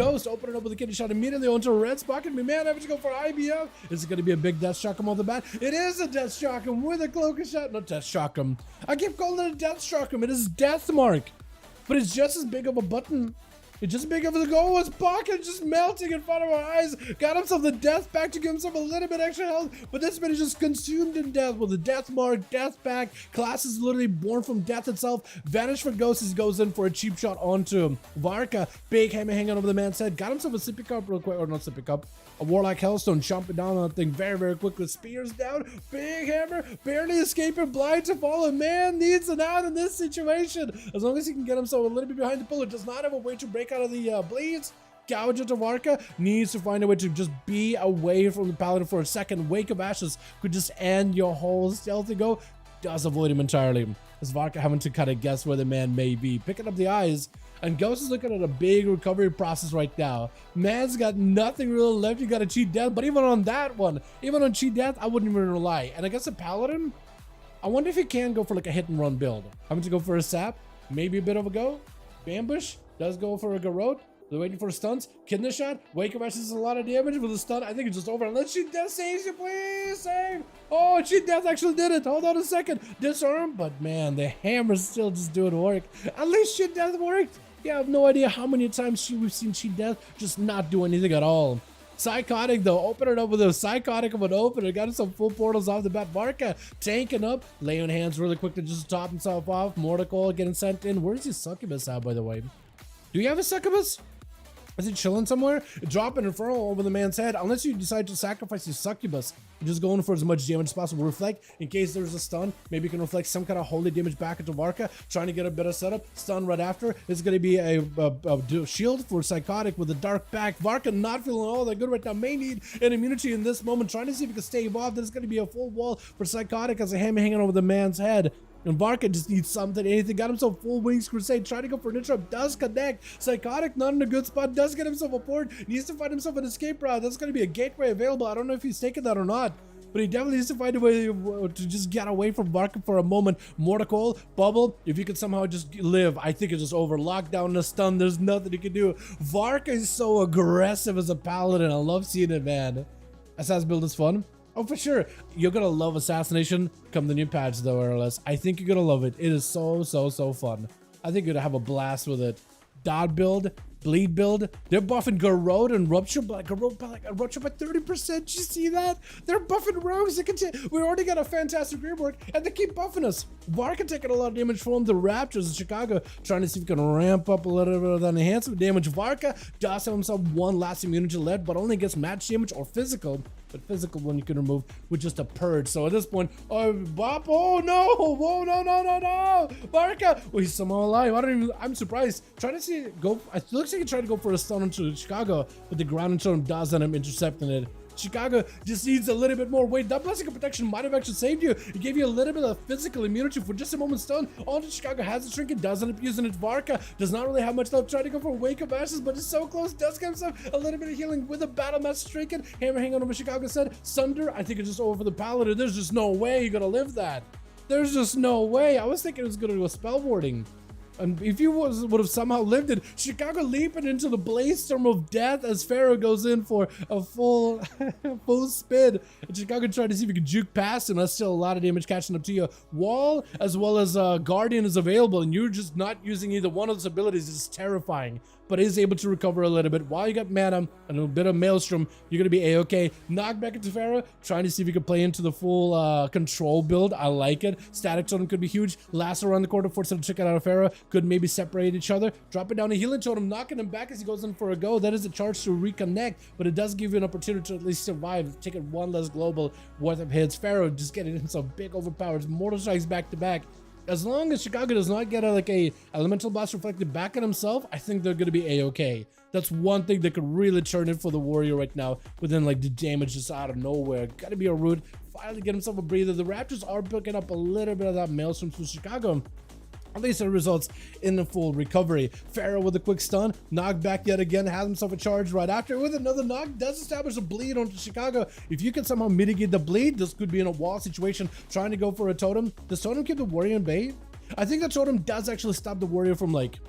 Ghost opening up with a kidney shot immediately onto a red spot. Can be man having to go for IBF. Is it going to be a big death shock him off the bat? It is a death shock him with a cloak shot. Not death shock him. I keep calling it a death shock him. It is death mark. But it's just as big of a button. It's just big of a goal. His pocket just melting in front of our eyes. Got himself the death pack to give himself a little bit extra health. But this man is just consumed in death with a death mark, death pack. Class is literally born from death itself. Vanish for Ghosts goes in for a cheap shot onto him. Varka, big hammer hanging over the man's head. Got himself a sippy cup real quick. Or not sippy cup. A Warlock Hellstone chomping down on that thing very, very quickly. Spears down. Big hammer. Barely escaping. Blind to fall. A man needs an out in this situation. As long as he can get himself a little bit behind the pillar. Does not have a way to break out of the bleeds. Gouge into Varka. Needs to find a way to just be away from the Paladin for a second. Wake of Ashes could just end your whole stealthy go. Does avoid him entirely. As Varka having to kind of guess where the man may be. Picking up the eyes. And Ghost is looking at a big recovery process right now. Man's got nothing really left. You got to cheat death. But even on that one, even on cheat death, I wouldn't even rely. And I guess a Paladin, I wonder if he can go for like a hit and run build. Having to go for a sap. Maybe a bit of a go. Ambush. Does go for a garrote. They're waiting for stuns. Kidney shot. Wake of Ashes is a lot of damage with a stun. I think it's just over. Unless Cheat Death saves you, please save. Oh, Cheat Death actually did it. Hold on a second. Disarm. But man, the hammer's still just doing work. At least Cheat Death worked. Yeah, I have no idea how many times we've seen Cheat Death just not do anything at all. Psychotic though, open it up with a Psychotic of an opener. Got some full portals off the bat. Varka tanking up, laying hands really quick to just top himself off. Mortical getting sent in. Where's his succubus at, by the way? Do you have a succubus? Is he chilling somewhere? Drop an Inferno over the man's head. Unless you decide to sacrifice your succubus. You're just going for as much damage as possible. Reflect in case there's a stun. Maybe you can reflect some kind of holy damage back into Varka. Trying to get a better setup. Stun right after. It's going to be a shield for Psychotic with a dark back. Varka not feeling all that good right now. May need an immunity in this moment. Trying to see if he can stave off. There's going to be a full wall for Psychotic as a hammer hanging over the man's head. And Varka just needs something, anything. Got himself full Wings Crusade. Trying to go for an interrupt. Does connect. Psychotic not in a good spot. Does get himself a port. Needs to find himself an escape route. That's going to be a gateway available. I don't know if he's taking that or not. But he definitely needs to find a way to just get away from Varka for a moment. Mortical, Bubble, if you could somehow just live, I think it's just over. Lockdown and a stun, there's nothing you can do. Varka is so aggressive as a Paladin. I love seeing it, man. Assassin build is fun. Oh, for sure. You're going to love Assassination come the new patch, though, or less. I think you're going to love it. It is so fun. I think you're going to have a blast with it. Dot build, bleed build. They're buffing Garrote and Rupture, but Garrote by like Rupture by 30%. Did you see that? They're buffing rogues. We already got a fantastic rework, and they keep buffing us. Varka taking a lot of damage from the Raptors in Chicago, trying to see if we can ramp up a little bit of that enhancement damage. Varka does have himself one last immunity led, but only gets match damage or physical. But physical one you can remove with just a purge. So at this point, Bop, oh no! Whoa, no! Varka! Well, he's somehow alive. I'm surprised. Trying to see go. It looks like he tried to go for a stun into Chicago, but the ground and storm does end up intercepting it. Chicago just needs a little bit more weight. That blessing of protection might have actually saved you. It gave you a little bit of physical immunity for just a moment stun. Onto Chicago has a trinket, does end up using it. Varka does not really have much left. Trying to go for a Wake of Ashes, but it's so close. Does get himself a little bit of healing with a Battle Master trinket. Hammer hanging over Chicago said. Sunder, I think it's just over for the Paladin. There's just no way you're gonna live that. There's just no way. I was thinking it was gonna do a spell warding. And if you would have somehow lived it, Chicago leaping into the blaze storm of death as Pharaoh goes in for a full spin. And Chicago tried to see if you could juke past him. That's still a lot of damage catching up to you. Wall as well as Guardian is available, and you're just not using either one of those abilities. It's terrifying. But is able to recover a little bit. While you got mana and a bit of Maelstrom, you're going to be A-okay. Knock back into Pharaoh, trying to see if you can play into the full control build. I like it. Static Totem could be huge. Lasso around the corner, force him to check it out of Pharaoh. Could maybe separate each other. Dropping down a healing totem, knocking him back as he goes in for a go. That is a charge to reconnect, but it does give you an opportunity to at least survive. Take it one less global worth of hits. Pharaoh just getting himself big overpowered. Mortal strikes back to back. As long as Chicago does not get a elemental blast reflected back at himself, I think they're going to be A-okay. That's one thing that could really turn it for the Warrior right now, within like the damage just out of nowhere. Got to be a root. Finally get himself a breather. The Raptors are picking up a little bit of that Maelstrom from Chicago. At least it results in the full recovery. Pharaoh with a quick stun, knocked back yet again, has himself a charge right after with another knock, does establish a bleed onto Chicago. If you can somehow mitigate the bleed, this could be in a wall situation, trying to go for a totem. Does totem keep the Warrior in bay? I think the totem does actually stop the Warrior from like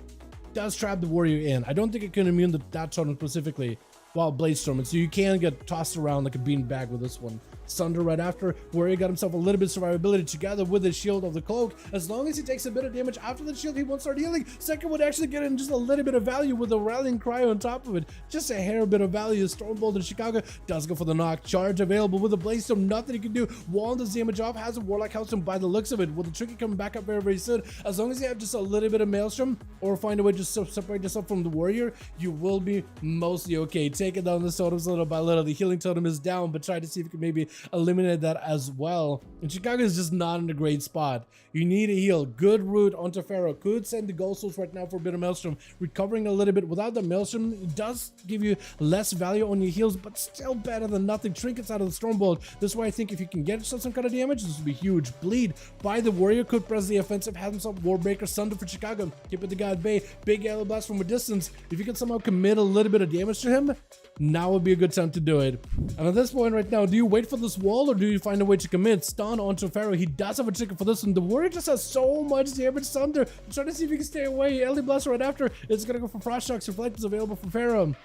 does trap the warrior in. I don't think it can immune that totem specifically while Bladestorm, and so you can get tossed around like a beanbag with this one. Sunder right after, Warrior got himself a little bit of survivability together with the shield of the cloak. As long as he takes a bit of damage after the shield, he won't start healing. Second would actually get in just a little bit of value with the rallying cry on top of it. Just a hair bit of value. Stormbolt in Chicago does go for the knock. Charge available with the Bladestorm, nothing he can do. Wall does damage off, has a Warlock House by the looks of it, with the Tricky coming back up very, very soon. As long as you have just a little bit of Maelstrom, or find a way to separate yourself from the Warrior, you will be mostly okay. Taking down the totems little by little. The healing totem is down, but try to see if you can maybe eliminate that as well. And Chicago is just not in a great spot. You need a heal. Good root onto Pharaoh. Could send the Ghost Souls right now for a bit of Maelstrom. Recovering a little bit without the Maelstrom, it does give you less value on your heals, but still better than nothing. Trinkets out of the Stormbolt. This is why I think if you can get yourself some kind of damage, this would be huge. Bleed by the Warrior. Could press the offensive. Have himself Warbreaker. Sunder for Chicago. Keep it the guy at bay. Big Yellow Blast from a distance. If you can somehow commit a little bit of damage to him, now would be a good time to do it. And at this point right now, do you wait for this wall or do you find a way to commit? Stun onto Pharaoh. He does have a ticket for this one. The Warrior just has so much damage. Sunder. I'm trying to see if he can stay away. Ellie Blast right after. It's going to go for Frost Shocks. Reflect is available for Pharaoh.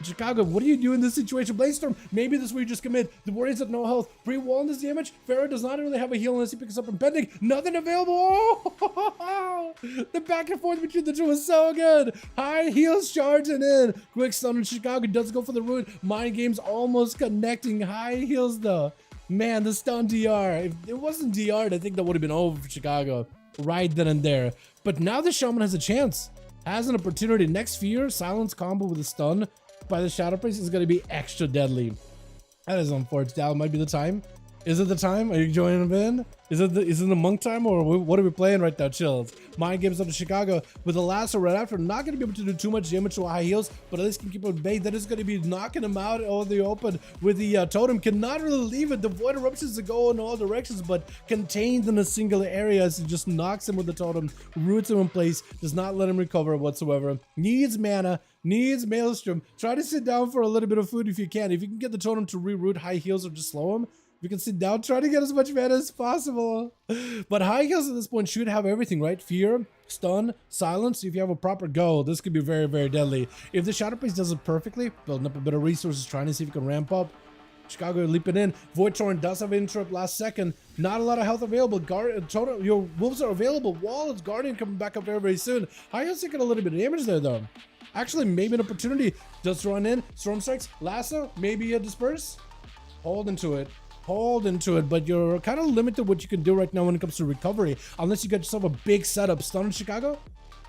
Chicago, what do you do in this situation? Bladestorm, maybe this is where you just commit. The Warriors at no health. Pre-wall in this damage. Pharaoh does not really have a heal unless he picks up impending. Nothing available. Oh! The back and forth between the two is so good. High heals charging in. Quick stun in Chicago. Does go for the root. Mind games almost connecting. High heals though. Man, the stun DR. If it wasn't DR'd, I think that would have been over for Chicago right then and there. But now the Shaman has a chance. Has an opportunity. Next fear, silence combo with a stun by the Shadow Priest is going to be extra deadly. That is unfortunate. That might be the time. Is it the time? Are you joining him in? Is it the monk time, or what are we playing right now? Chills. Mind games up to Chicago with the lasso right after. Not going to be able to do too much damage to high heals, but at least can keep him at bay. That is going to be knocking him out over the open with the totem. Cannot really leave it. The void eruptions to go in all directions, but contained in a single area as it just knocks him with the totem, roots him in place, does not let him recover whatsoever. Needs mana. Needs Maelstrom. Try to sit down for a little bit of food if you can. If you can get the totem to reroute high heals or just slow him, you can sit down, try to get as much mana as possible. But high heals at this point should have everything, right? Fear, stun, silence. If you have a proper go, this could be very, very deadly. If the Shadow Priest does it perfectly, building up a bit of resources, trying to see if he can ramp up. Chicago leaping in. Void Torrent does have an interrupt last second. Not a lot of health available. Your wolves are available. Wall is Guardian coming back up very, very soon. High heals taking a little bit of damage there, though. Actually, maybe an opportunity. Does run in. Storm Strikes. Lasso. Maybe a Disperse. Hold into it. Hold into it, but you're kind of limited what you can do right now when it comes to recovery, unless you get yourself a big setup. Stun in Chicago,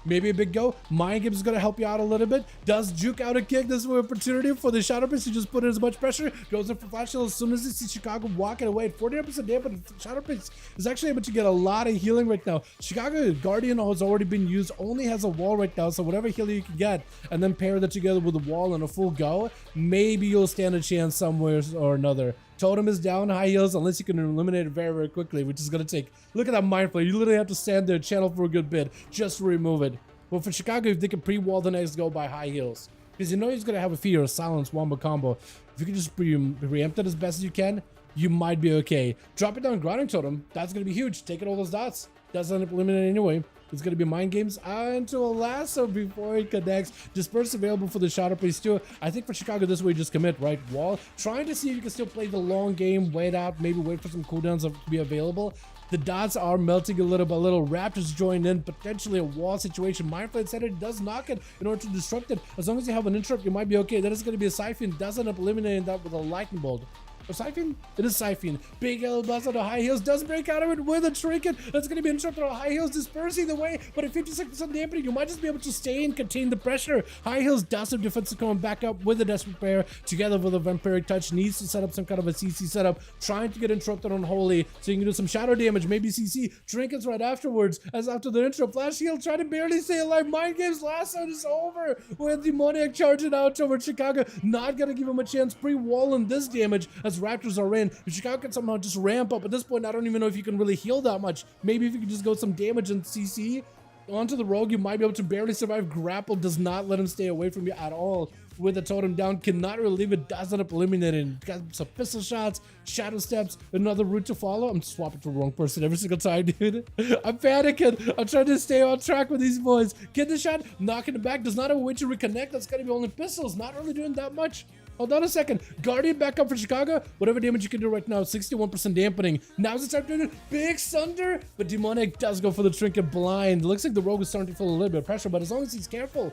maybe a big go. Mind Games is going to help you out a little bit. Does juke out a kick. This is an opportunity for the Shadow Priest to just put in as much pressure. Goes in for Flash Shield as soon as he sees Chicago walking away at 49% damage. Shadow Priest is actually able to get a lot of healing right now. Chicago Guardian has already been used, only has a wall right now, so whatever healing you can get, and then pair that together with a wall and a full go, maybe you'll stand a chance somewhere or another. Totem is down, high heals, unless you can eliminate it very, very quickly, which is going to take... Look at that Mind Flare. You literally have to stand there, channel for a good bit, just to remove it. But for Chicago, if they can pre-wall the next go by high heals, because you know he's going to have a fear, a silence, wombo combo. If you can just preempt it as best as you can, you might be okay. Drop it down Grounding Totem. That's going to be huge. Taking all those dots. That's end up eliminated anyway. It's going to be Mind Games into a lasso before it connects. Disperse available for the Shadow Priest too. I think for Chicago, this way, just commit, right? Wall. Trying to see if you can still play the long game, wait out, maybe wait for some cooldowns to be available. The dots are melting a little by little. Raptors join in, potentially a wall situation. Mindflare said it does knock it in order to disrupt it. As long as you have an interrupt, you might be okay. That is going to be a Siphon. Does end up eliminating that with a Lightning Bolt. Or Siphon? It is Siphon. Big Yellow Blast on the high heels. Does break out of it with a Trinket. That's going to be interrupted on high heels. Disperse either way. But at 56% dampening, you might just be able to stay and contain the pressure. High heels does have defensive coming back up with a Desperate Pair. Together with a Vampiric Touch. Needs to set up some kind of a CC setup. Trying to get interrupted on Holy. So you can do some shadow damage. Maybe CC. Trinkets right afterwards. As after the interrupt. Flash Heal trying to barely stay alive. Mind Games last out is over. With Demoniac charging out over Chicago. Not going to give him a chance. Pre-walling this damage as Raptors are in. If Chicago can somehow just ramp up. At this point, I don't even know if you can really heal that much. Maybe if you could just go some damage and CC onto the rogue, you might be able to barely survive. Grapple does not let him stay away from you at all. with the totem down. Cannot really leave it. Does end up eliminating. Got some pistol shots, shadow steps, another route to follow. I'm swapping to the wrong person every single time, dude. I'm panicking. I'm trying to stay on track with these boys. Get the shot, knocking it back. Does not have a way to reconnect. That's gonna be only pistols. Not really doing that much. Hold on a second. Guardian back up for Chicago. Whatever damage you can do right now, 61% dampening. Now's the time to do it. Big Sunder. But Demonic does go for the Trinket Blind. Looks like the Rogue is starting to feel a little bit of pressure, but as long as he's careful.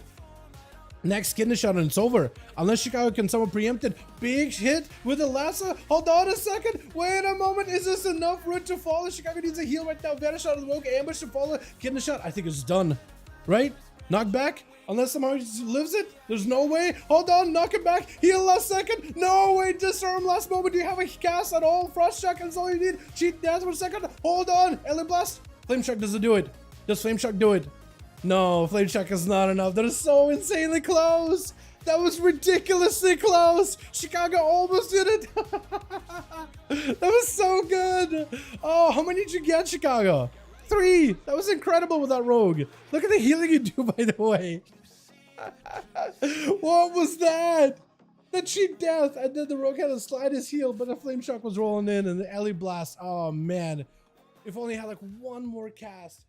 Next kidney shot and it's over. Unless Chicago can someone preempt it. Big hit with the lasso. Hold on a second. Wait a moment. Is this enough route to follow? Chicago needs a heal right now. Vanish out of the Rogue. Ambush to follow. Kidney shot. I think it's done. Right? Knock back. Unless somehow he just lives it. There's no way. Hold on. Knock it back. Heal last second. No way. Disarm last moment. Do you have a cast at all? Frost Shock is all you need. Cheat dance for a second. Hold on. Alien Blast. Flame Shock doesn't do it. Does Flame Shock do it? No, Flame Shock is not enough. That is so insanely close. That was ridiculously close. Chicago almost did it. That was so good. Oh, how many did you get, Chicago? 3. That was incredible with that Rogue. Look at the healing you do, by the way. What was that? The cheat death. And then the Rogue had to slide his heal, but the Flame Shock was rolling in and the Alley Blast. Oh, man. If only I had like one more cast.